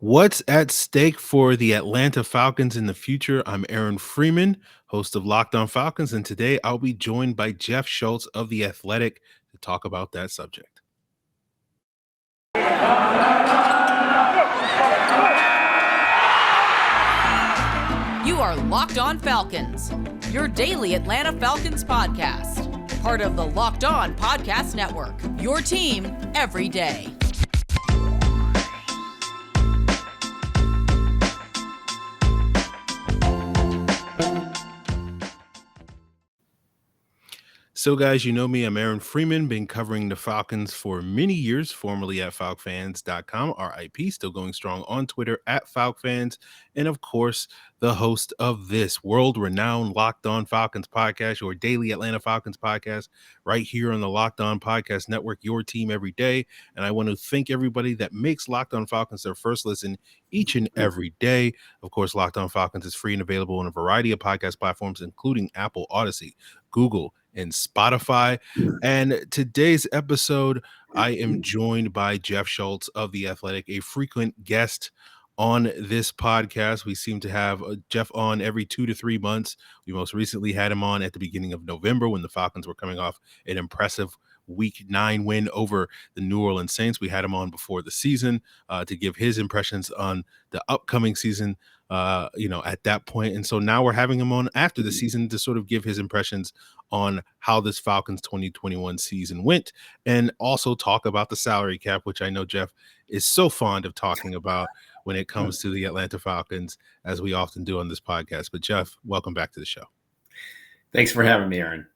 What's at stake for the Atlanta Falcons in the future? I'm Aaron Freeman, host of Locked On Falcons, and today I'll be joined by Jeff Schultz of The Athletic to talk about that subject. You are Locked On Falcons, your daily Atlanta Falcons podcast. Part of the Locked On Podcast Network, your team every day. So, guys, you know me. I'm Aaron Freeman, been covering the Falcons for many years, formerly at FalcFans.com, RIP, still going strong on Twitter at FalcFans, and of course, the host of this world-renowned Locked On Falcons podcast, your daily Atlanta Falcons podcast, right here on the Locked On Podcast Network, your team every day. And I want to thank everybody that makes Locked On Falcons their first listen each and every day. Of course, Locked On Falcons is free and available on a variety of podcast platforms, including Apple, Odyssey, Google, and Spotify. And today's episode, I am joined by Jeff Schultz of The Athletic, a frequent guest on this podcast. We seem to have Jeff on every 2 to 3 months. We most recently had him on at the beginning of November when the Falcons were coming off an impressive Week 9 win over the New Orleans Saints. We had him on before the season to give his impressions on the upcoming season, at that point. And so now we're having him on after the season to sort of give his impressions on how this Falcons 2021 season went, and also talk about the salary cap, which I know Jeff is so fond of talking about when it comes to the Atlanta Falcons, as we often do on this podcast. But Jeff, welcome back to the show. Thanks for having me, Aaron.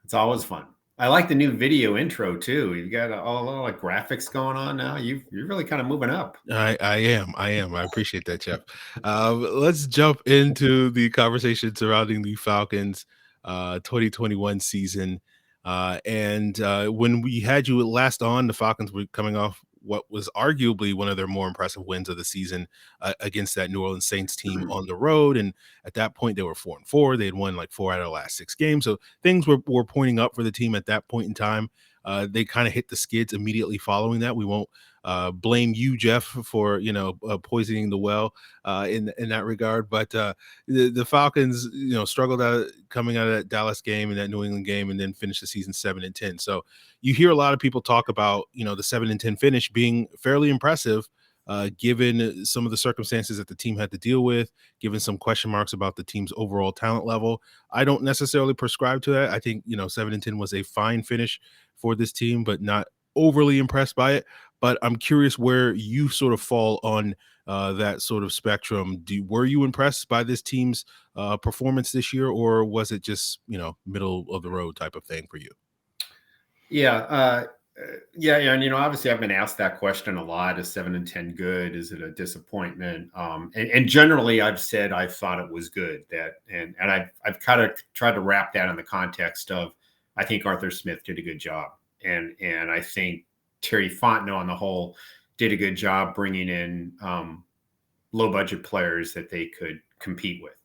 It's always fun. I like the new video intro too. You've got all like graphics going on now. You're really kind of moving up. I am. I appreciate that, Jeff. Let's jump into the conversation surrounding the Falcons 2021 season. And when we had you last on, the Falcons were coming off what was arguably one of their more impressive wins of the season against that New Orleans Saints team on the road. And at that point, they were 4-4. They had won like 4 out of the last 6 games. So things were pointing up for the team at that point in time. They kind of hit the skids immediately following that. We won't blame you, Jeff, for poisoning the well in that regard. But the Falcons, struggled coming out of that Dallas game and that New England game, and then finished the season 7-10. So you hear a lot of people talk about the 7-10 finish being fairly impressive, given some of the circumstances that the team had to deal with, given some question marks about the team's overall talent level. I don't necessarily prescribe to that. I think 7-10 was a fine finish for this team, but not overly impressed by it. But I'm curious where you sort of fall on that sort of spectrum. Were you impressed by this team's performance this year, or was it just middle of the road type of thing for you? Yeah, and obviously I've been asked that question a lot. Is 7-10 good? Is it a disappointment? And generally I've said I thought it was good. And I've kind of tried to wrap that in the context of I think Arthur Smith did a good job, and I think Terry Fontenot on the whole did a good job bringing in low budget players that they could compete with.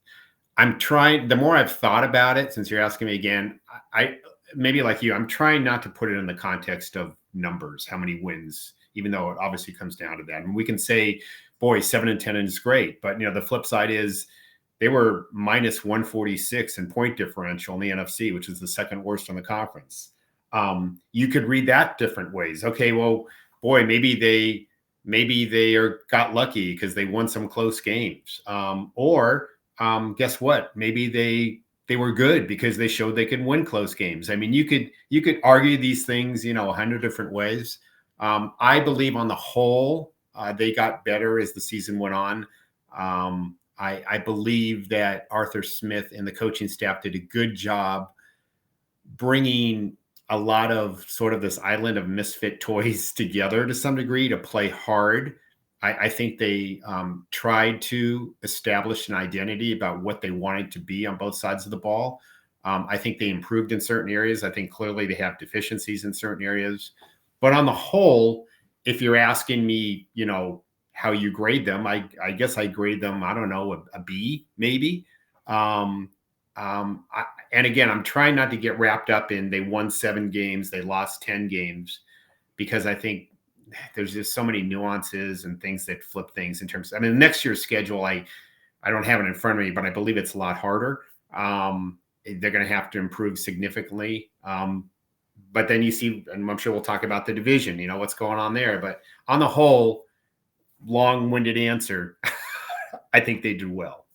The more I've thought about it, since you're asking me again, I maybe like you, I'm trying not to put it in the context of numbers, how many wins, even though it obviously comes down to that. And we can say, boy, 7-10 is great. But, the flip side is they were minus 146 in point differential in the NFC, which is the second worst in the conference. You could read that different ways. Okay, well, boy, maybe they got lucky because they won some close games. Or guess what? Maybe they were good because they showed they could win close games. I mean, you could argue these things, 100 different ways. I believe on the whole, they got better as the season went on. I believe that Arthur Smith and the coaching staff did a good job bringing a lot of sort of this island of misfit toys together to some degree to play hard. I think they tried to establish an identity about what they wanted to be on both sides of the ball. I think they improved in certain areas. I think clearly they have deficiencies in certain areas. But on the whole, if you're asking me, how you grade them, I guess I grade them, I don't know, a B maybe. And again, I'm trying not to get wrapped up in they won 7 games, they lost 10 games, because I think there's just so many nuances and things that flip things in terms of, I mean, next year's schedule, I don't have it in front of me, but I believe it's a lot harder. They're going to have to improve significantly. But then you see, and I'm sure we'll talk about the division, what's going on there. But on the whole, long-winded answer, I think they do well.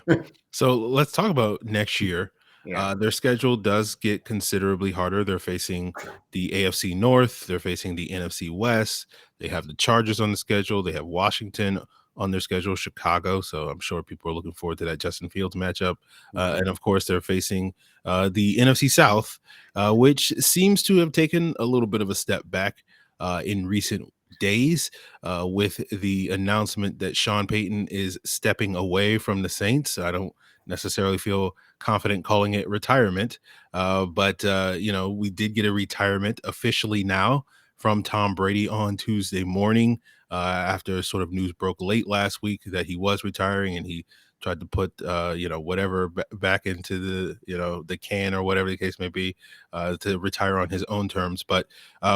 Okay. So let's talk about next year. Yeah. Their schedule does get considerably harder. They're facing the AFC North. They're facing the NFC West. They have the Chargers on the schedule. They have Washington on their schedule, Chicago. So I'm sure people are looking forward to that Justin Fields matchup. And of course, they're facing the NFC South, which seems to have taken a little bit of a step back in recent days with the announcement that Sean Payton is stepping away from the Saints. I don't necessarily feel confident calling it retirement, but we did get a retirement officially now from Tom Brady on Tuesday morning after sort of news broke late last week that he was retiring, and he tried to put whatever back into the can or whatever the case may be to retire on his own terms. But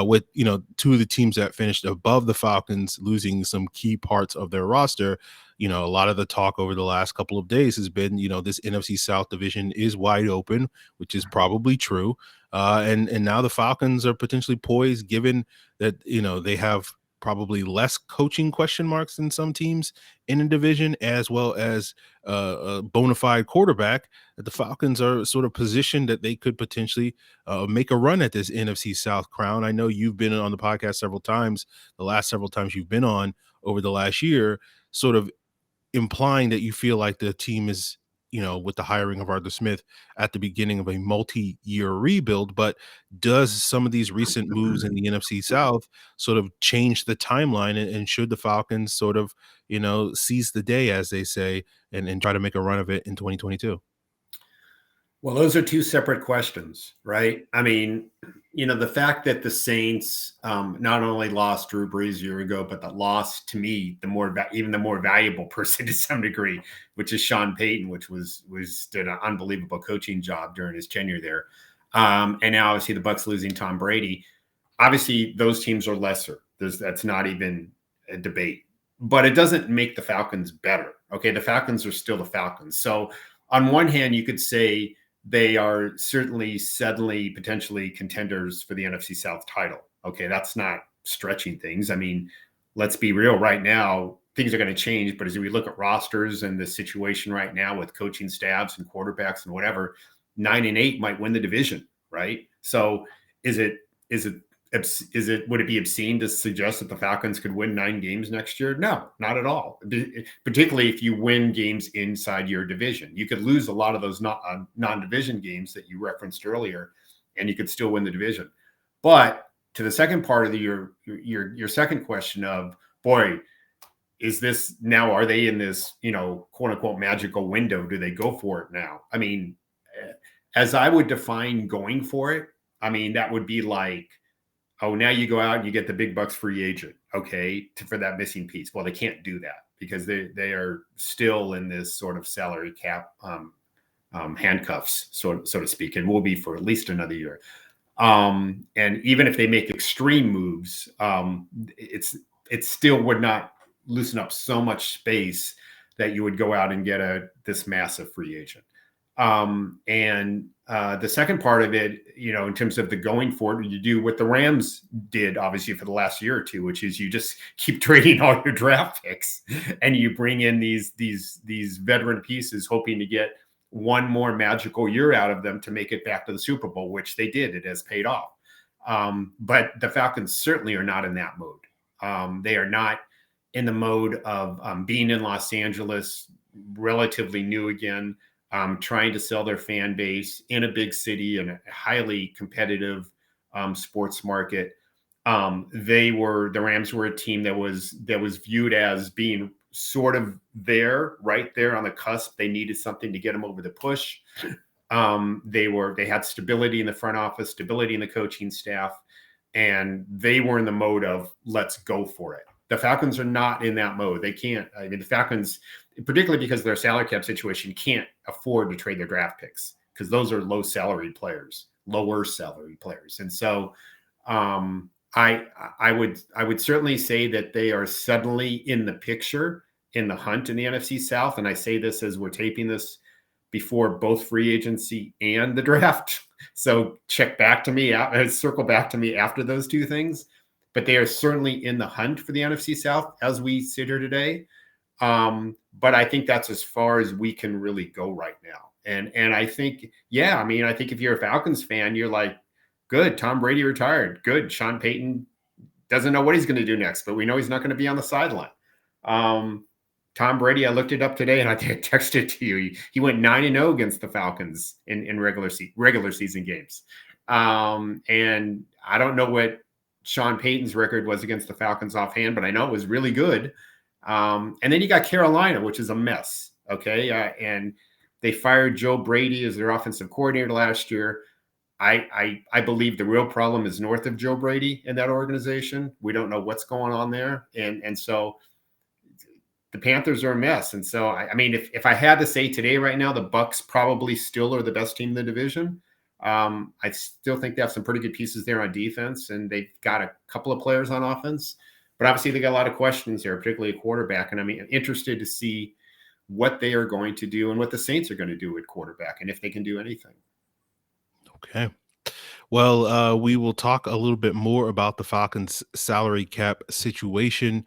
with two of the teams that finished above the Falcons losing some key parts of their roster, a lot of the talk over the last couple of days has been this NFC South division is wide open, which is probably true. And now the Falcons are potentially poised, given that they have probably less coaching question marks than some teams in a division, as well as a bona fide quarterback, that the Falcons are sort of positioned that they could potentially make a run at this NFC South crown. I know you've been on the podcast several times, the last several times you've been on over the last year, sort of implying that you feel like the team is, with the hiring of Arthur Smith at the beginning of a multi-year rebuild. But does some of these recent moves in the NFC South sort of change the timeline? And should the Falcons sort of, seize the day, as they say, and try to make a run of it in 2022? Well, those are two separate questions, right? I mean, the fact that the Saints not only lost Drew Brees a year ago, but that lost, to me, even the more valuable person to some degree, which is Sean Payton, which did an unbelievable coaching job during his tenure there. And now obviously the Bucs losing Tom Brady. Obviously, those teams are lesser. That's not even a debate. But it doesn't make the Falcons better. Okay, the Falcons are still the Falcons. So on one hand, you could say they are certainly suddenly potentially contenders for the NFC South title. Okay, that's not stretching things. I mean, let's be real right now, things are going to change. But as we look at rosters and the situation right now with coaching staffs and quarterbacks and whatever, 9-8 might win the division, right? So would it be obscene to suggest that the Falcons could win 9 games next year? No, not at all. Particularly if you win games inside your division. You could lose a lot of those non-division games that you referenced earlier, and you could still win the division. But to the second part of your second question of, boy, is this now, are they in this, quote unquote magical window? Do they go for it now? I mean, as I would define going for it, I mean, that would be like, oh, now you go out and you get the big bucks free agent, okay, for that missing piece. Well, they can't do that because they are still in this sort of salary cap handcuffs, so to speak, and will be for at least another year. And even if they make extreme moves, it still would not loosen up so much space that you would go out and get this massive free agent. The second part of it, in terms of the going forward, you do what the Rams did, obviously, for the last year or two, which is you just keep trading all your draft picks and you bring in these veteran pieces, hoping to get one more magical year out of them to make it back to the Super Bowl, which they did. It has paid off. But the Falcons certainly are not in that mode. They are not in the mode of being in Los Angeles, relatively new again, trying to sell their fan base in a big city and a highly competitive sports market. The Rams were a team that was viewed as being sort of right there on the cusp. They needed something to get them over the push. They had stability in the front office, stability in the coaching staff, and they were in the mode of let's go for it. The Falcons are not in that mode. They can't. I mean, the Falcons, particularly because of their salary cap situation, can't afford to trade their draft picks because those are lower salary players. And so I would certainly say that they are suddenly in the picture, in the hunt in the NFC South. And I say this as we're taping this before both free agency and the draft. So circle back to me after those two things. But they are certainly in the hunt for the NFC South as we sit here today. But I think that's as far as we can really go right now. And I think, I think if you're a Falcons fan, you're like, good, Tom Brady retired. Good, Sean Payton doesn't know what he's going to do next, but we know he's not going to be on the sideline. Tom Brady, I looked it up today, and I think I texted it to you. He went 9-0 against the Falcons in regular season games. And I don't know what Sean Payton's record was against the Falcons offhand, but I know it was really good. And then you got Carolina, which is a mess. Okay. And they fired Joe Brady as their offensive coordinator last year. I believe the real problem is north of Joe Brady in that organization. We don't know what's going on there. And so the Panthers are a mess. And so, I mean, if I had to say today, right now, the Bucs probably still are the best team in the division. I still think they have some pretty good pieces there on defense, and they've got a couple of players on offense. But obviously, they got a lot of questions here, particularly a quarterback. And I'm interested to see what they are going to do and what the Saints are going to do at quarterback, and if they can do anything. Okay. Well, we will talk a little bit more about the Falcons' salary cap situation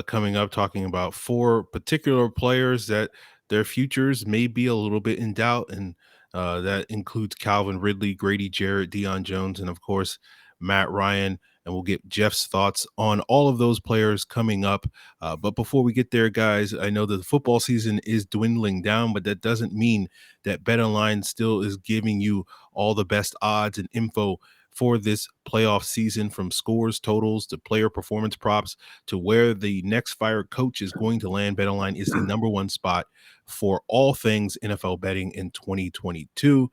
coming up, talking about 4 particular players that their futures may be a little bit in doubt. And that includes Calvin Ridley, Grady Jarrett, Deion Jones, and of course, Matt Ryan. And we'll get Jeff's thoughts on all of those players coming up. But before we get there, guys, I know that the football season is dwindling down, but that doesn't mean that BetOnline still is giving you all the best odds and info for this playoff season, from scores, totals, to player performance props, to where the next fired coach is going to land. BetOnline is the #1 spot for all things NFL betting in 2022.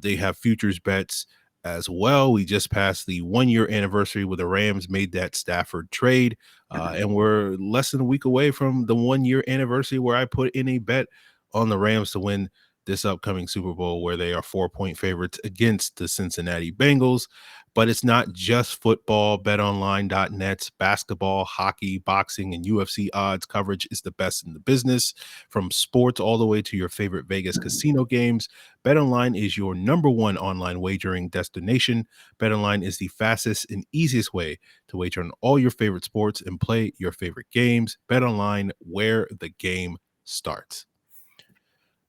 They have futures bets as well. We just passed the 1-year anniversary where the Rams made that Stafford trade. And we're less than a week away from the 1-year anniversary where I put in a bet on the Rams to win this upcoming Super Bowl, where they are 4-point favorites against the Cincinnati Bengals. But it's not just football. BetOnline.net's basketball, hockey, boxing, and UFC odds coverage is the best in the business. From sports all the way to your favorite Vegas casino games, BetOnline is your #1 online wagering destination. BetOnline is the fastest and easiest way to wager on all your favorite sports and play your favorite games. BetOnline, where the game starts.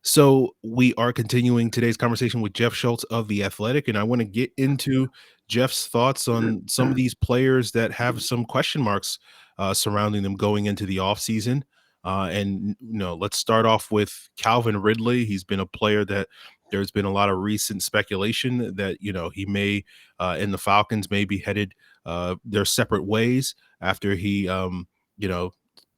So we are continuing today's conversation with Jeff Schultz of The Athletic, and I want to get into Jeff's thoughts on some of these players that have some question marks surrounding them going into the offseason. Let's start off with Calvin Ridley. He's been a player that there's been a lot of recent speculation that, he may, in the Falcons, may be headed their separate ways after he,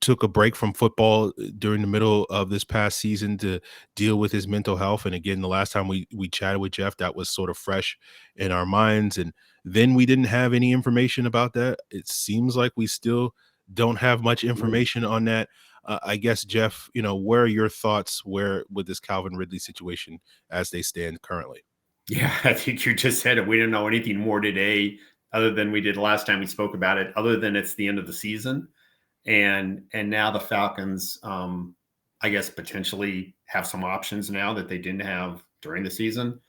took a break from football during the middle of this past season to deal with his mental health. And again, the last time we chatted with Jeff, that was sort of fresh in our minds. And then we didn't have any information about that. It seems like we still don't have much information on that. I guess, Jeff, where are your thoughts with this Calvin Ridley situation as they stand currently? Yeah, I think you just said it. We didn't know anything more today other than we did last time we spoke about it, other than it's the end of the season. And now the Falcons, I guess, potentially have some options now that they didn't have during the season.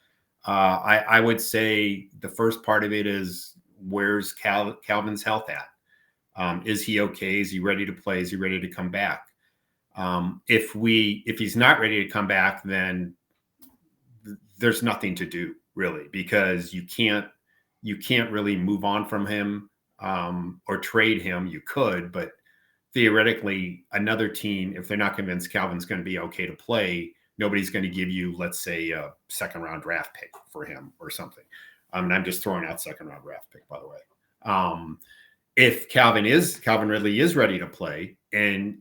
I would say the first part of it is, where's Calvin's health at? Is he okay? Is he ready to play? Is he ready to come back? If he's not ready to come back, then there's nothing to do really, because you can't really move on from him or trade him. You could, but theoretically, another team, if they're not convinced Calvin's going to be okay to play, nobody's going to give you, let's say, a second-round draft pick for him or something. And I'm just throwing out second-round draft pick, by the way. If Calvin Ridley is ready to play, and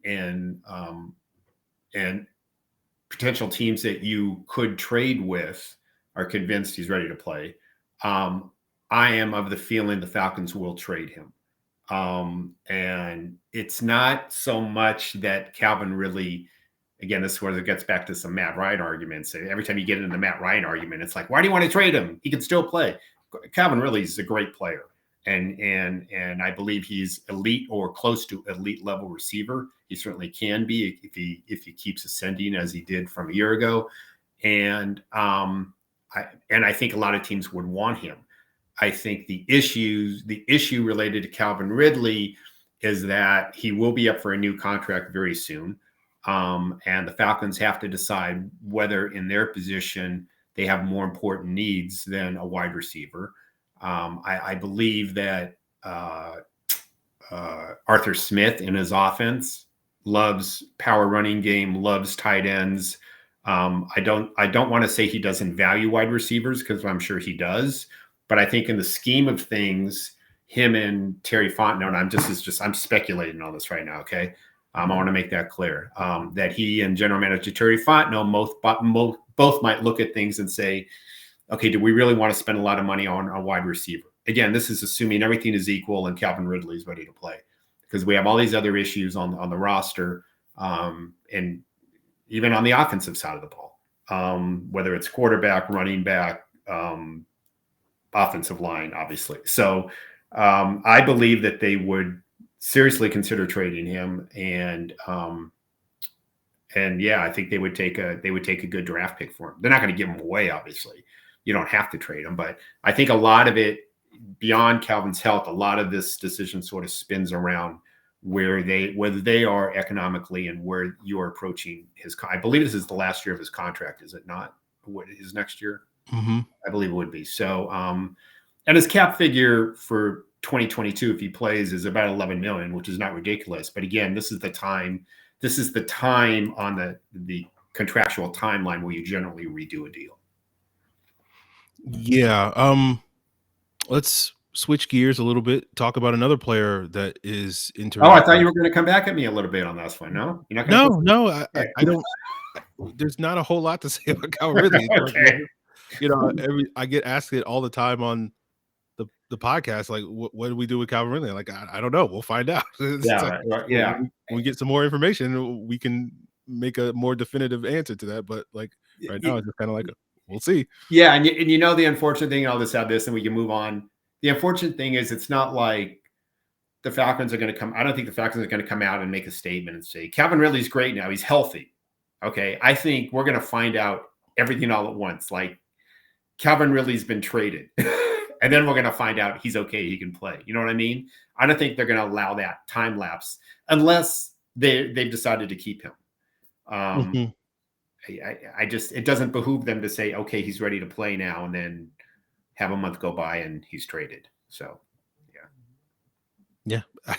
potential teams that you could trade with are convinced he's ready to play, I am of the feeling the Falcons will trade him. And it's not so much that Calvin Ridley, again, this is where it gets back to some Matt Ryan arguments. Every time you get into the Matt Ryan argument, it's like, why do you want to trade him? He can still play. Calvin Ridley is a great player. And I believe he's elite or close to elite level receiver. He certainly can be if he keeps ascending as he did from a year ago. And I think a lot of teams would want him. I think the issue related to Calvin Ridley is that he will be up for a new contract very soon. And the Falcons have to decide whether in their position they have more important needs than a wide receiver. I believe that Arthur Smith in his offense loves power running game, loves tight ends. I don't want to say he doesn't value wide receivers, because I'm sure he does. But I think in the scheme of things, him and Terry Fontenot, and I'm speculating on this right now. Okay. I want to make that clear, that he and general manager Terry Fontenot both might look at things and say, okay, do we really want to spend a lot of money on a wide receiver? Again, this is assuming everything is equal and Calvin Ridley is ready to play, because we have all these other issues on the roster, and even on the offensive side of the ball, whether it's quarterback, running back, offensive line, obviously. So I believe that they would seriously consider trading him, and yeah, I think they would take a good draft pick for him. They're not going to give him away, obviously. You don't have to trade him, but I think a lot of it, beyond Calvin's health, a lot of this decision sort of spins around whether they are economically and where you're approaching his. I believe this is the last year of his contract, is it not? What is next year? Mm-hmm. I believe it would be. So, and his cap figure for 2022, if he plays, is about 11 million, which is not ridiculous. But again, this is the time on the contractual timeline where you generally redo a deal. Yeah. Let's switch gears a little bit. Talk about another player that is Oh, I thought you were going to come back at me a little bit on this one. No, you're not going to. No. I don't. There's not a whole lot to say about Calvin Ridley. Okay. You know, I get asked it all the time on the podcast. Like, what do we do with Calvin Ridley? Like, I don't know. We'll find out. Yeah, like, yeah. When we get some more information, we can make a more definitive answer to that. But like right now, it's just kind of like we'll see. Yeah, and you know the unfortunate thing. I'll just have this, and we can move on. The unfortunate thing is, it's not like the Falcons are going to come. I don't think the Falcons are going to come out and make a statement and say Calvin Ridley's great now. He's healthy. Okay, I think we're going to find out everything all at once. Like, Calvin Ridley's been traded, and then we're going to find out he's okay. He can play. You know what I mean? I don't think they're going to allow that time lapse unless they've decided to keep him. Mm-hmm. I just, it doesn't behoove them to say, okay, he's ready to play now, and then have a month go by and he's traded. So, yeah. I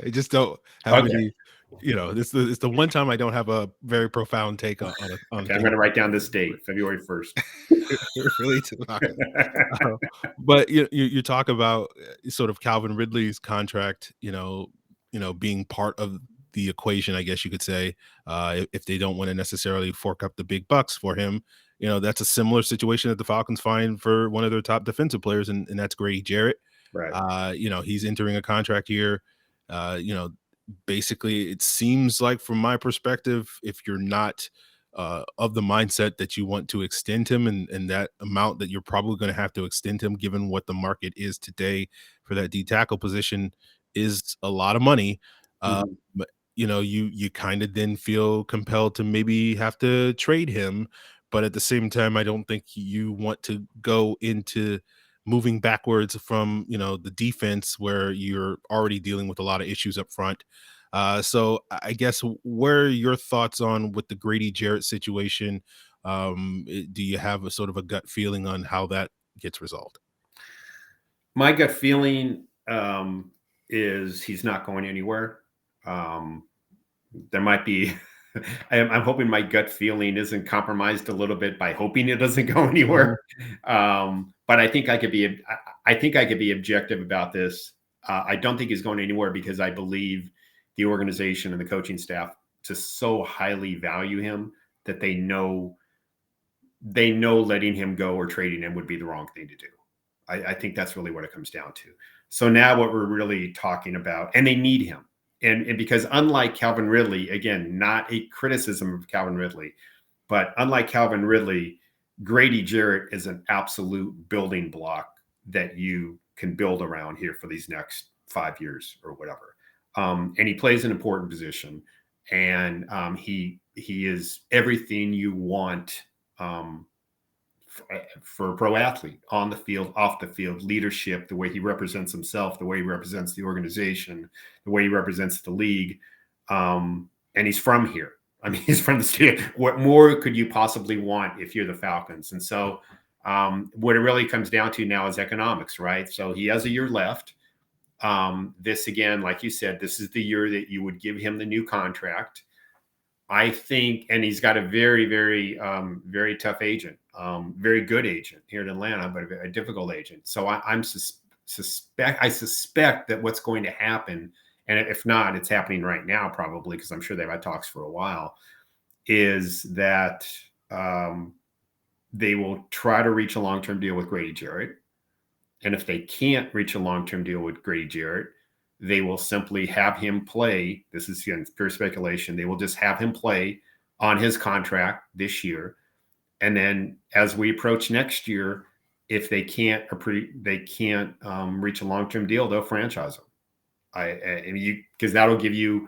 just don't have any. You know, it's the one time I don't have a very profound take on okay, I'm going to write down this date, February 1st. Really but you talk about sort of Calvin Ridley's contract, you know, being part of the equation, I guess you could say, if they don't want to necessarily fork up the big bucks for him. You know, that's a similar situation that the Falcons find for one of their top defensive players, and that's Grady Jarrett. Right. You know, he's entering a contract year. You know, basically, it seems like, from my perspective, if you're not of the mindset that you want to extend him and that amount that you're probably going to have to extend him, given what the market is today for that D tackle position, is a lot of money. But you know, you kind of then feel compelled to maybe have to trade him. But at the same time, I don't think you want to go into moving backwards from, you know, the defense where you're already dealing with a lot of issues up front. So I guess, where are your thoughts on with the Grady Jarrett situation? Do you have a sort of a gut feeling on how that gets resolved? My gut feeling is he's not going anywhere. There might be, I'm hoping my gut feeling isn't compromised a little bit by hoping it doesn't go anywhere. But I think I could be objective about this. I don't think he's going anywhere, because I believe the organization and the coaching staff to so highly value him that they know letting him go or trading him would be the wrong thing to do. I think that's really what it comes down to. So now what we're really talking about, and they need him. And because unlike Calvin Ridley, again, not a criticism of Calvin Ridley, but unlike Calvin Ridley, Grady Jarrett is an absolute building block that you can build around here for these next 5 years or whatever. And he plays an important position, and he is everything you want for a pro athlete, on the field, off the field, leadership, the way he represents himself, the way he represents the organization, the way he represents the league. And he's from here. I mean, he's from the state. What more could you possibly want if you're the Falcons? And so what it really comes down to now is economics, right? So he has a year left. This, again, like you said, this is the year that you would give him the new contract. I think, and he's got a very, very, very tough agent, very good agent here in Atlanta, but a difficult agent. So I suspect that what's going to happen, and if not, it's happening right now probably, because I'm sure they've had talks for a while, is that they will try to reach a long-term deal with Grady Jarrett. And if they can't reach a long-term deal with Grady Jarrett, they will simply have him play. This is, again, pure speculation. They will just have him play on his contract this year. And then as we approach next year, if they can't reach a long-term deal, they'll franchise him. Because that'll give you,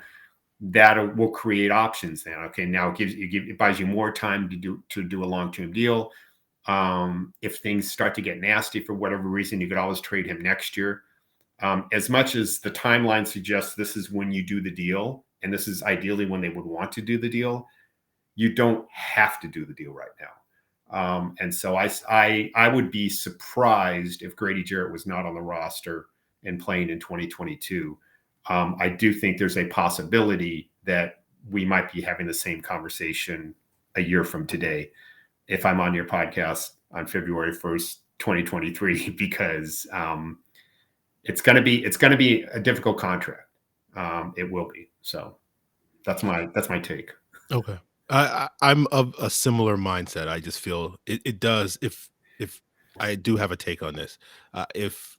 that will create options then. Okay, now it buys you more time to do a long-term deal. If things start to get nasty for whatever reason, you could always trade him next year. As much as the timeline suggests this is when you do the deal, and this is ideally when they would want to do the deal, you don't have to do the deal right now. And so I would be surprised if Grady Jarrett was not on the roster and playing in 2022. I do think there's a possibility that we might be having the same conversation a year from today if I'm on your podcast on February 1st, 2023, because it's going to be a difficult contract. It will be. So that's my take. Okay. I'm of a similar mindset. I just feel it does. If I do have a take on this, if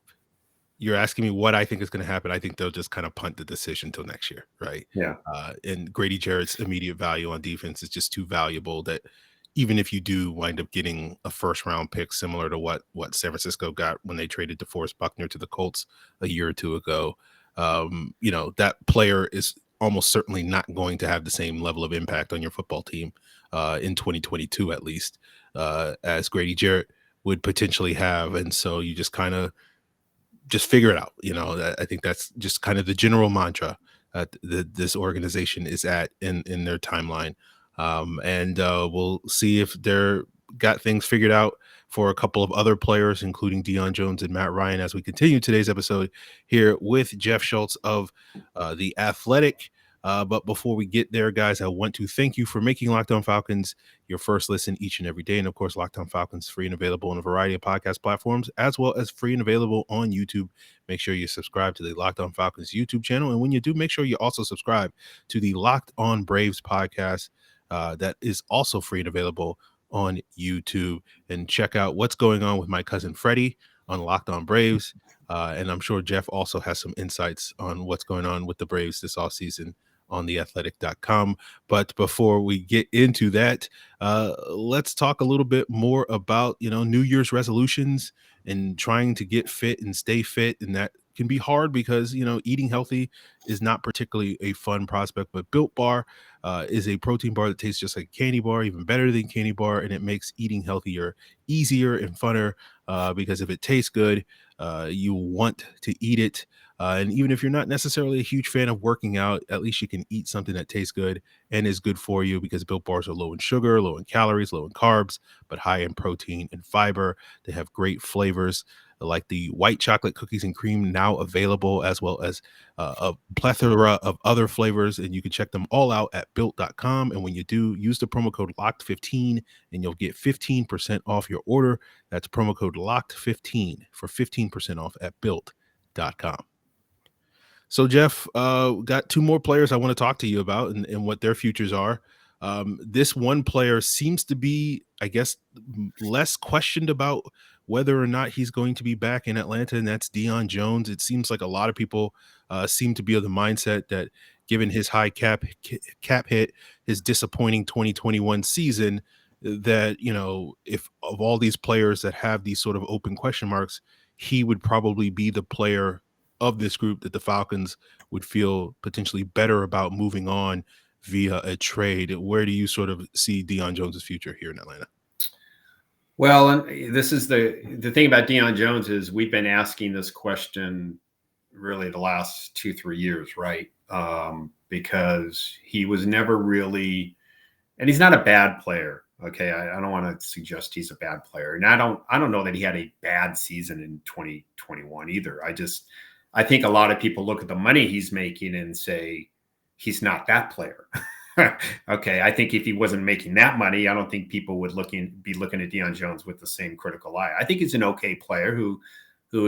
you're asking me what I think is going to happen, I think they'll just kind of punt the decision till next year. Right. Yeah. And Grady Jarrett's immediate value on defense is just too valuable that even if you do wind up getting a first round pick similar to what San Francisco got when they traded DeForest Buckner to the Colts a year or two ago, that player is almost certainly not going to have the same level of impact on your football team in 2022, at least, as Grady Jarrett would potentially have. And so you just kind of figure it out. I think that's just kind of the general mantra that this organization is at in their timeline. And we'll see if they're got things figured out for a couple of other players, including Deion Jones and Matt Ryan, as we continue today's episode here with Jeff Schultz of The Athletic. But before we get there, guys, I want to thank you for making Locked On Falcons your first listen each and every day. And of course, Locked On Falcons free and available on a variety of podcast platforms, as well as free and available on YouTube. Make sure you subscribe to the Locked On Falcons YouTube channel. And when you do, make sure you also subscribe to the Locked On Braves podcast. That is also free and available on YouTube. And check out what's going on with my cousin Freddie on Locked On Braves. And I'm sure Jeff also has some insights on what's going on with the Braves this offseason on theathletic.com. But before we get into that, let's talk a little bit more about, New Year's resolutions and trying to get fit and stay fit. And that can be hard because, eating healthy is not particularly a fun prospect, but Built Bar is a protein bar that tastes just like a candy bar, even better than candy bar. And it makes eating healthier easier and funner because if it tastes good, you want to eat it. And even if you're not necessarily a huge fan of working out, at least you can eat something that tastes good and is good for you because Built Bars are low in sugar, low in calories, low in carbs, but high in protein and fiber. They have great flavors like the white chocolate cookies and cream now available, as well as a plethora of other flavors. And you can check them all out at built.com. And when you do, use the promo code LOCKED15 and you'll get 15% off your order. That's promo code LOCKED15 for 15% off at built.com. So, Jeff, got two more players I want to talk to you about and what their futures are. This one player seems to be, I guess, less questioned about whether or not he's going to be back in Atlanta, and that's Deion Jones. It seems like a lot of people seem to be of the mindset that given his high cap hit, his disappointing 2021 season, that, if of all these players that have these sort of open question marks, he would probably be the player of this group that the Falcons would feel potentially better about moving on via a trade. Where do you sort of see Deion Jones's future here in Atlanta? Well, and this is the thing about Deion Jones is we've been asking this question really the last 2-3 years, right? Because he was never really, and he's not a bad player. Okay, I don't want to suggest he's a bad player, and I don't know that he had a bad season in 2021 either. I think a lot of people look at the money he's making and say he's not that player. Okay, I think if he wasn't making that money, I don't think people would be looking at Deion Jones with the same critical eye. I think he's an okay player who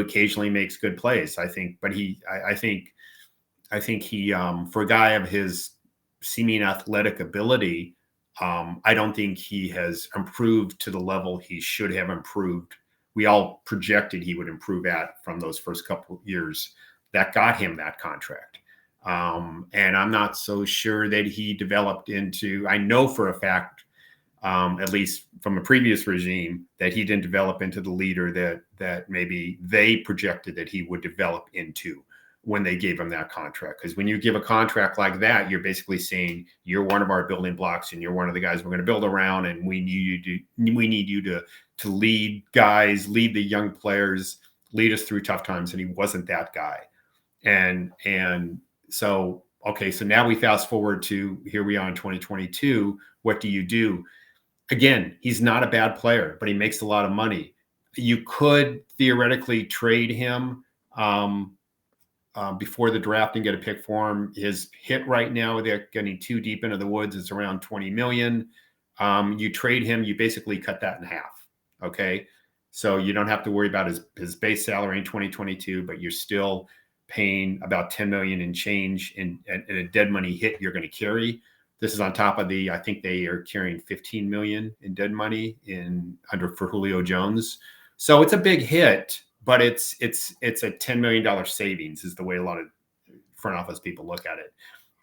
occasionally makes good plays. I think he for a guy of his seeming athletic ability, I don't think he has improved to the level he should have improved. We all projected he would improve at from those first couple of years that got him that contract. And I'm not so sure that he developed into, I know for a fact, at least from a previous regime, that he didn't develop into the leader that maybe they projected that he would develop into when they gave him that contract. Because when you give a contract like that, you're basically saying you're one of our building blocks and you're one of the guys we're going to build around, and we need you to lead guys, lead the young players, lead us through tough times. And he wasn't that guy. So, okay, so now we fast forward to here we are in 2022. What do you do? Again, he's not a bad player, but he makes a lot of money. You could theoretically trade him before the draft and get a pick for him. His hit right now, they're getting too deep into the woods, is around $20 million. You trade him, you basically cut that in half. Okay, so you don't have to worry about his base salary in 2022, but you're still paying about $10 million in change in a dead money hit you're going to carry. This is on top of I think they are carrying $15 million in dead money for Julio Jones. So it's a big hit, but it's a $10 million savings is the way a lot of front office people look at it.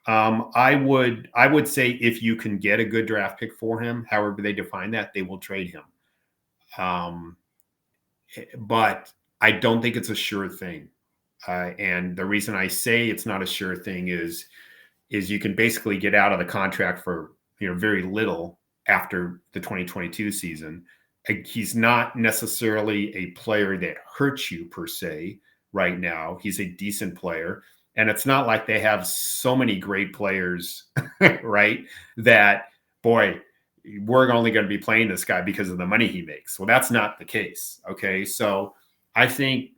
I would say if you can get a good draft pick for him, however they define that, they will trade him. But I don't think it's a sure thing. And the reason I say it's not a sure thing is you can basically get out of the contract for very little after the 2022 season. He's not necessarily a player that hurts you per se right now. He's a decent player. And it's not like they have so many great players, right? That, boy, we're only going to be playing this guy because of the money he makes. Well, that's not the case. Okay. So I think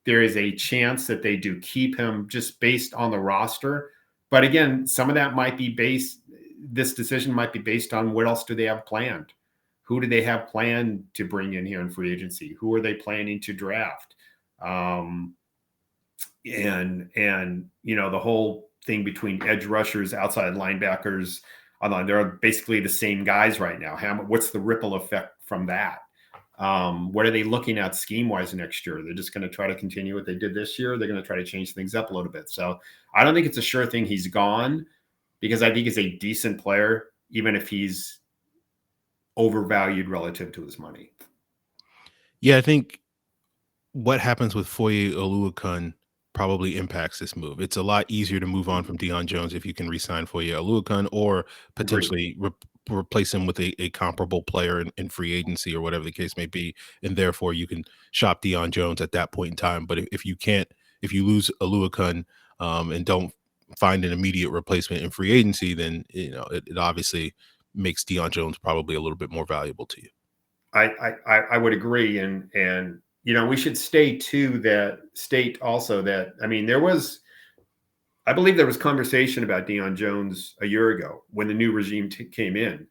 there is a chance that they do keep him just based on the roster. But again, some of that might be this decision might be based on what else do they have planned? Who do they have planned to bring in here in free agency? Who are they planning to draft? And the whole thing between edge rushers, outside linebackers, they're basically the same guys right now. What's the ripple effect from that? What are they looking at scheme-wise next year? They're just going to try to continue what they did this year. They're going to try to change things up a little bit. So I don't think it's a sure thing he's gone, because I think he's a decent player, even if he's overvalued relative to his money. Yeah, I think what happens with Foye Oluokun probably impacts this move. It's a lot easier to move on from Deion Jones if you can re-sign Foye Oluokun or potentially replace him with a comparable player in free agency or whatever the case may be, and therefore you can shop Deion Jones at that point in time. But if you lose Oluokun and don't find an immediate replacement in free agency, then it obviously makes Deion Jones probably a little bit more valuable to you. I would agree, and we should state also that I believe there was conversation about Deion Jones a year ago when the new regime came in,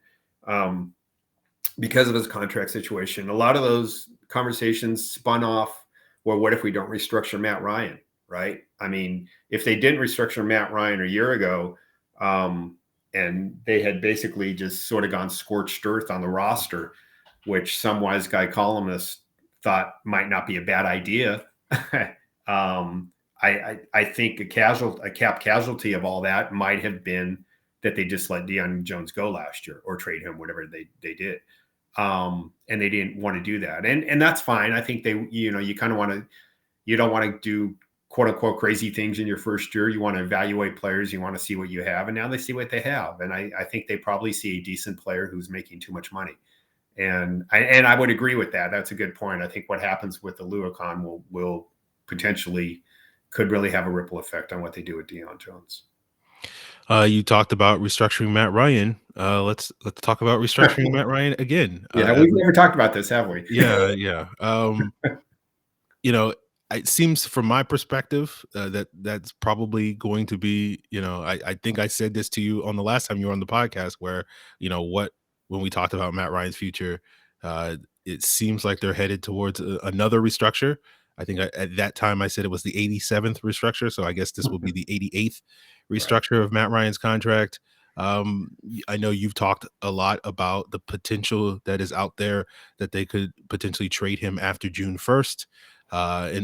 because of his contract situation. A lot of those conversations spun off, well, what if we don't restructure Matt Ryan, right? I mean, if they didn't restructure Matt Ryan a year ago, and they had basically just sort of gone scorched earth on the roster, which some wise guy columnist thought might not be a bad idea. I think a cap casualty of all that might have been that they just let Deion Jones go last year or trade him, whatever they did. And they didn't want to do that. And that's fine. I think you kind of want to, you don't want to do quote unquote crazy things in your first year. You want to evaluate players. You want to see what you have. And now they see what they have. And I think they probably see a decent player who's making too much money. And I would agree with that. That's a good point. I think what happens with the Luakon will potentially could really have a ripple effect on what they do with Deion Jones. You talked about restructuring Matt Ryan. Let's talk about restructuring Matt Ryan again. Yeah, we've never talked about this, have we? Yeah. It seems from my perspective that's probably going to be, I think I said this to you on the last time you were on the podcast where, when we talked about Matt Ryan's future, it seems like they're headed towards another restructure. I think at that time I said it was the 87th restructure. So I guess this will be the 88th restructure of Matt Ryan's contract. I know you've talked a lot about the potential that is out there that they could potentially trade him after June 1st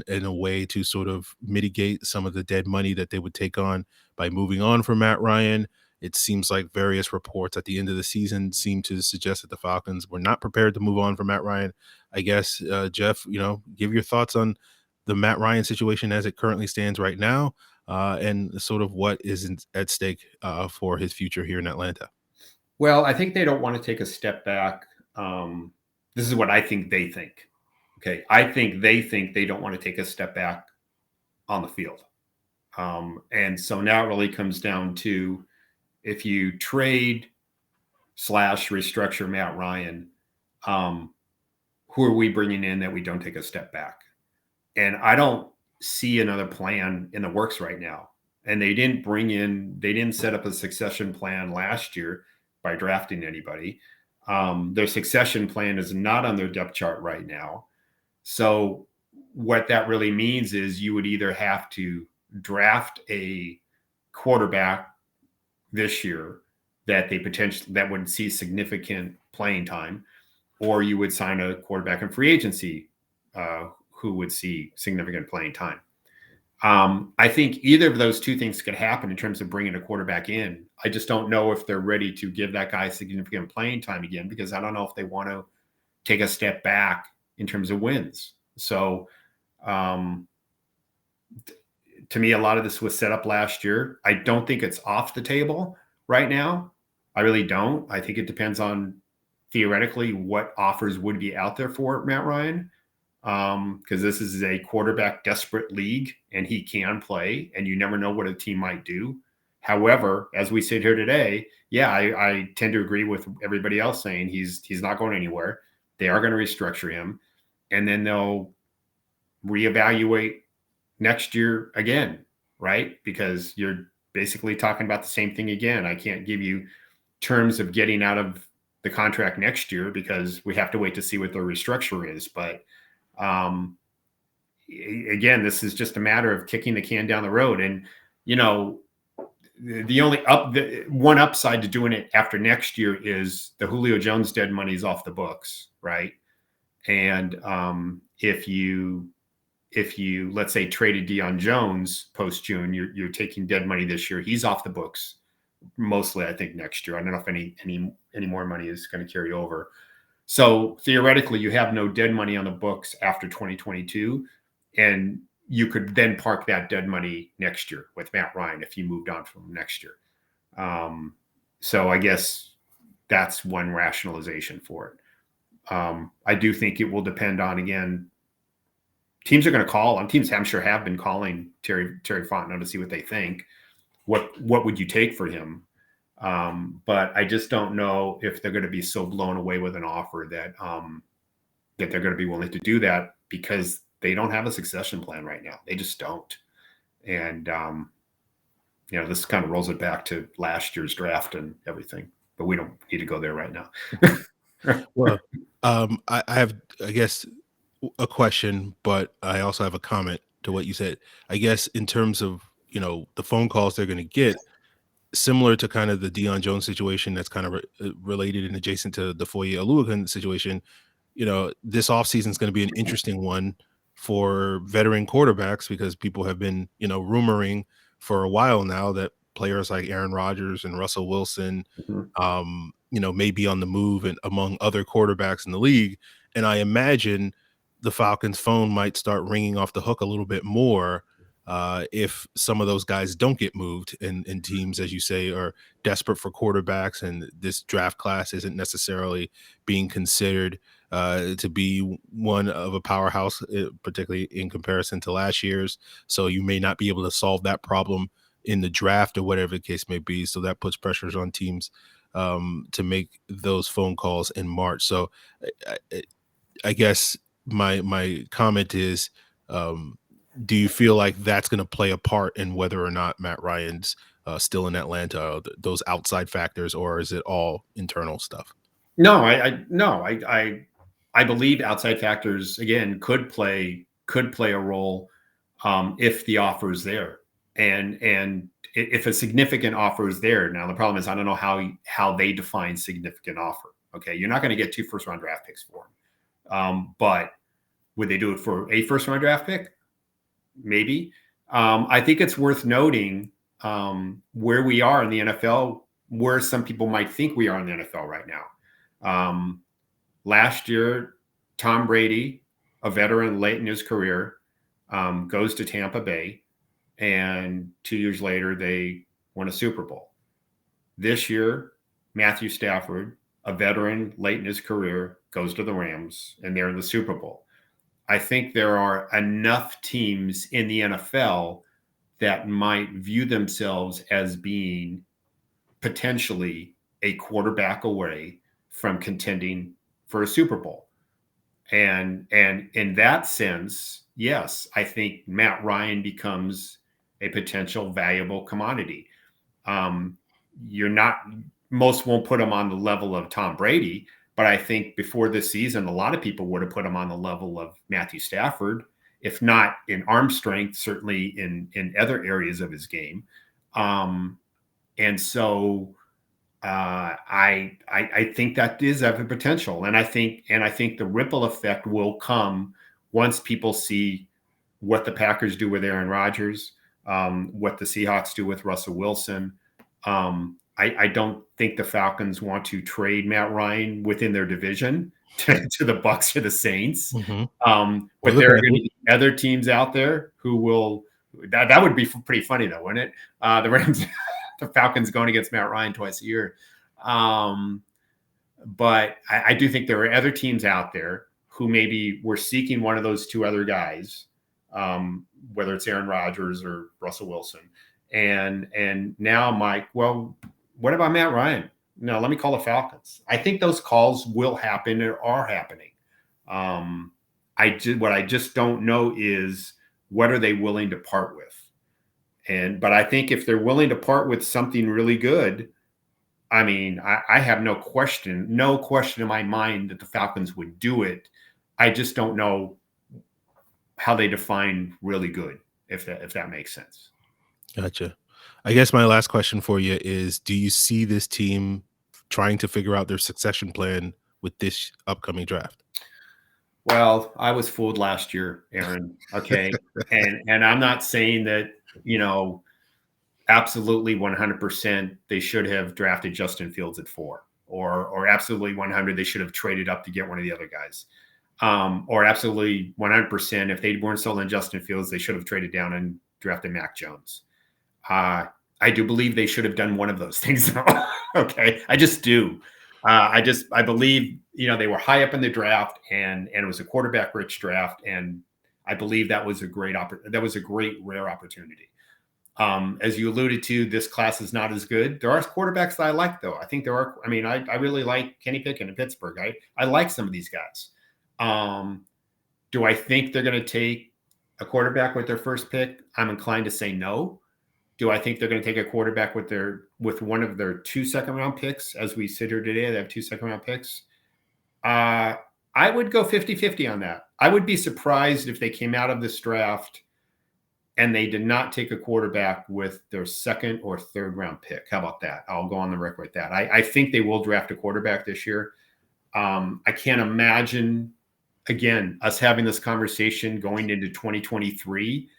in a way to sort of mitigate some of the dead money that they would take on by moving on from Matt Ryan. It seems like various reports at the end of the season seem to suggest that the Falcons were not prepared to move on from Matt Ryan. I guess, Jeff, give your thoughts on the Matt Ryan situation as it currently stands right now, and sort of what is at stake for his future here in Atlanta. Well, I think they don't want to take a step back. This is what I think they think. Okay. I think they don't want to take a step back on the field. And so now it really comes down to, if you trade / restructure Matt Ryan, who are we bringing in that we don't take a step back? And I don't see another plan in the works right now. And they didn't set up a succession plan last year by drafting anybody. Their succession plan is not on their depth chart right now. So what that really means is you would either have to draft a quarterback this year that would see significant playing time, or you would sign a quarterback in free agency who would see significant playing time. I think either of those two things could happen in terms of bringing a quarterback in. I just don't know if they're ready to give that guy significant playing time again, because I don't know if they want to take a step back in terms of wins. So to me, a lot of this was set up last year. I don't think it's off the table right now. I really don't. I think it depends on theoretically what offers would be out there for Matt Ryan, because this is a quarterback desperate league and he can play, and you never know what a team might do. However, as we sit here today, I tend to agree with everybody else saying he's not going anywhere. They are going to restructure him, and then they'll reevaluate next year again, right? Because you're basically talking about the same thing again. I can't give you terms of getting out of the contract next year because we have to wait to see what the restructure is. But again, this is just a matter of kicking the can down the road. And, the one upside to doing it after next year is the Julio Jones dead money is off the books, right? And if you let's say traded Deion Jones post June, you're taking dead money this year. He's off the books mostly, I think, next year. I don't know if any more money is going to carry over. So theoretically, you have no dead money on the books after 2022, and you could then park that dead money next year with Matt Ryan if you moved on from next year. So I guess that's one rationalization for it. I do think it will depend on, again, teams are going to call on teams. I'm sure have been calling Terry Fontenot to see what they think. What would you take for him? But I just don't know if they're going to be so blown away with an offer that they're going to be willing to do that, because they don't have a succession plan right now. They just don't. And this kind of rolls it back to last year's draft and everything. But we don't need to go there right now. Well, I have, I guess, a question, but I also have a comment to what you said. I guess in terms of, the phone calls they're going to get, similar to kind of the Deion Jones situation that's kind of related and adjacent to the Foye Oluokun situation, this offseason is going to be an interesting one for veteran quarterbacks, because people have been, rumoring for a while now that players like Aaron Rodgers and Russell Wilson, may be on the move and among other quarterbacks in the league. And I imagine the Falcons' phone might start ringing off the hook a little bit more if some of those guys don't get moved, and teams, as you say, are desperate for quarterbacks, and this draft class isn't necessarily being considered to be one of a powerhouse, particularly in comparison to last year's. So you may not be able to solve that problem in the draft or whatever the case may be. So that puts pressures on teams to make those phone calls in March. So I guess my comment is, do you feel like that's going to play a part in whether or not Matt Ryan's still in Atlanta, those outside factors, or is it all internal stuff? No, I believe outside factors again could play a role if the offer is there, and if a significant offer is there. Now the problem is I don't know how they define significant offer. Okay, you're not going to get 2 first-round draft picks for him, but would they do it for a first-round draft pick? Maybe. I think it's worth noting where we are in the NFL, where some people might think we are in the NFL right now. Last year, Tom Brady, a veteran late in his career, goes to Tampa Bay, and 2 years later, they won a Super Bowl. This year, Matthew Stafford, a veteran late in his career, goes to the Rams, and they're in the Super Bowl. I think there are enough teams in the NFL that might view themselves as being potentially a quarterback away from contending for a Super Bowl. And in that sense, yes, I think Matt Ryan becomes a potential valuable commodity. Most won't put him on the level of Tom Brady, but I think before this season, a lot of people would have put him on the level of Matthew Stafford, if not in arm strength, certainly in other areas of his game. And so I think that is of a potential, and I think the ripple effect will come once people see what the Packers do with Aaron Rodgers, what the Seahawks do with Russell Wilson. I don't think the Falcons want to trade Matt Ryan within their division to the Bucs or the Saints. Mm-hmm. But there are going to be other teams out there who will. That would be pretty funny, though, wouldn't it? The Rams, the Falcons going against Matt Ryan twice a year. But I do think there are other teams out there who maybe were seeking one of those 2 other guys, whether it's Aaron Rodgers or Russell Wilson. And now, Mike, well, what about Matt Ryan? No, let me call the Falcons. I think those calls will happen or are happening. What I just don't know is what are they willing to part with? But I think if they're willing to part with something really good, I mean, I have no question in my mind that the Falcons would do it. I just don't know how they define really good, if that makes sense. Gotcha. I guess my last question for you is, do you see this team trying to figure out their succession plan with this upcoming draft? Well, I was fooled last year, Aaron. Okay. and I'm not saying that, absolutely 100% they should have drafted Justin Fields at 4, or absolutely 100 they should have traded up to get one of the other guys. Or absolutely 100% if they weren't sold on Justin Fields, they should have traded down and drafted Mac Jones. I do believe they should have done one of those things, though. Okay. I just do. I believe, they were high up in the draft, and it was a quarterback rich draft. And I believe that was a great rare opportunity. As you alluded to, this class is not as good. There are quarterbacks that I like, though. I think there are. I mean, I really like Kenny Pickett in Pittsburgh. I like some of these guys. Do I think they're going to take a quarterback with their first pick? I'm inclined to say no. Do I think they're going to take a quarterback with one of their 2 second-round picks? As we sit here today, they have 2 second-round picks. I would go 50-50 on that. I would be surprised if they came out of this draft and they did not take a quarterback with their 2nd or 3rd round pick. How about that? I'll go on the record with that. I think they will draft a quarterback this year. I can't imagine, again, us having this conversation going into 2023.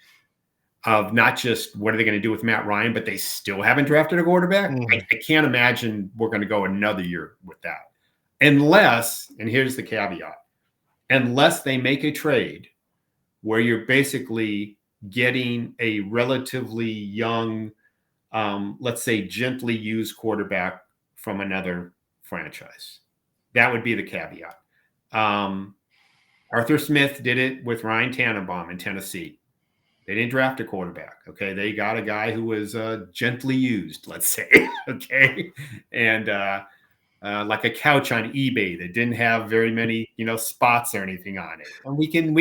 of not just what are they going to do with Matt Ryan, but they still haven't drafted a quarterback. I can't imagine we're going to go another year with that. Unless, and here's the caveat, unless they make a trade where you're basically getting a relatively young, let's say gently used quarterback from another franchise. That would be the caveat. Arthur Smith did it with Ryan Tannenbaum in Tennessee. They didn't draft a quarterback. Okay. They got a guy who was gently used, let's say. Okay. And like a couch on eBay that didn't have very many, spots or anything on it. And we can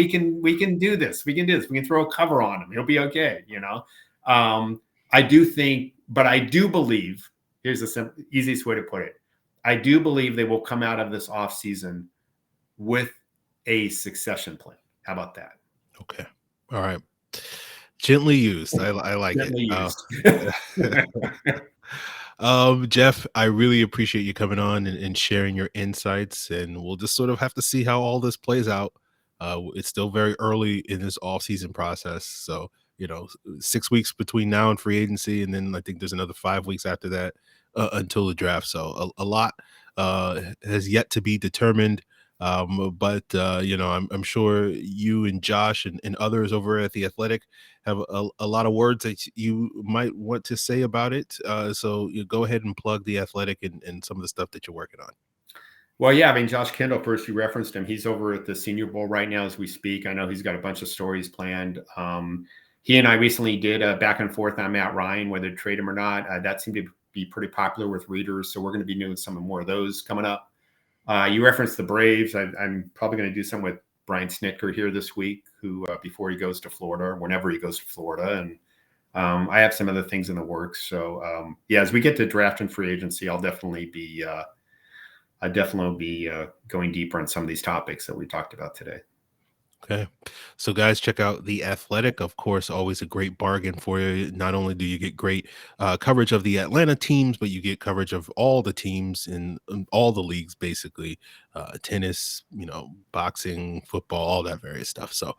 do this. We can do this. We can throw a cover on him. He'll be okay. I do think, but I do believe, here's the easiest way to put it. I do believe they will come out of this offseason with a succession plan. How about that? Okay. All right. Gently used. I like Gently it. Jeff, I really appreciate you coming on and sharing your insights, and we'll just sort of have to see how all this plays out. It's still very early in this off-season process, so 6 weeks between now and free agency, and then I think there's another 5 weeks after that until the draft. So a lot has yet to be determined. But I'm sure you and Josh and others over at The Athletic have a lot of words that you might want to say about it. So you go ahead and plug The Athletic and some of the stuff that you're working on. Well, yeah, I mean, Josh Kendall, first you referenced him. He's over at the Senior Bowl right now as we speak. I know he's got a bunch of stories planned. He and I recently did a back and forth on Matt Ryan, whether to trade him or not. That seemed to be pretty popular with readers. So we're going to be doing some more of those coming up. You referenced the Braves. I'm probably going to do some with Brian Snitker here this week, who before he goes to Florida, whenever he goes to Florida, and I have some other things in the works. So as we get to draft and free agency, I'll definitely be going deeper on some of these topics that we talked about today. Okay. So guys, check out The Athletic. Of course, always a great bargain for you. Not only do you get great coverage of the Atlanta teams, but you get coverage of all the teams in all the leagues, basically, tennis, boxing, football, all that various stuff. So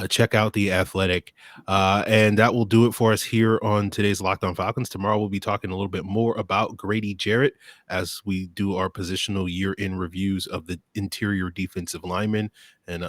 check out The Athletic. And that will do it for us here on today's Locked On Falcons. Tomorrow we'll be talking a little bit more about Grady Jarrett as we do our positional year-end reviews of the interior defensive linemen, and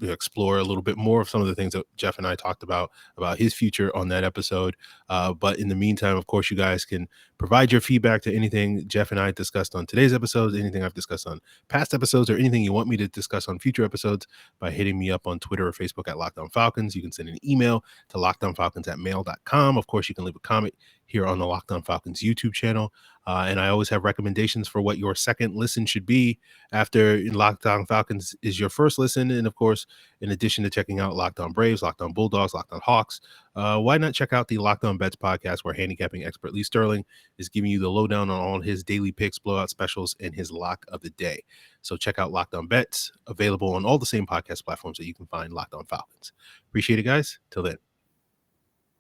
explore a little bit more of some of the things that Jeff and I talked about his future on that episode. But in the meantime, of course, you guys can provide your feedback to anything Jeff and I discussed on today's episodes, anything I've discussed on past episodes, or anything you want me to discuss on future episodes by hitting me up on Twitter or Facebook at Locked On Falcons. You can send an email to lockedonfalcons@mail.com. Of course, you can leave a comment here on the Locked On Falcons YouTube channel. And I always have recommendations for what your second listen should be after Locked On Falcons is your first listen. And of course, in addition to checking out Locked On Braves, Locked On Bulldogs, Locked On Hawks, why not check out the Locked On Bets podcast, where handicapping expert Lee Sterling is giving you the lowdown on all his daily picks, blowout specials, and his lock of the day. So check out Locked On Bets, available on all the same podcast platforms that you can find Locked On Falcons. Appreciate it, guys. Till then.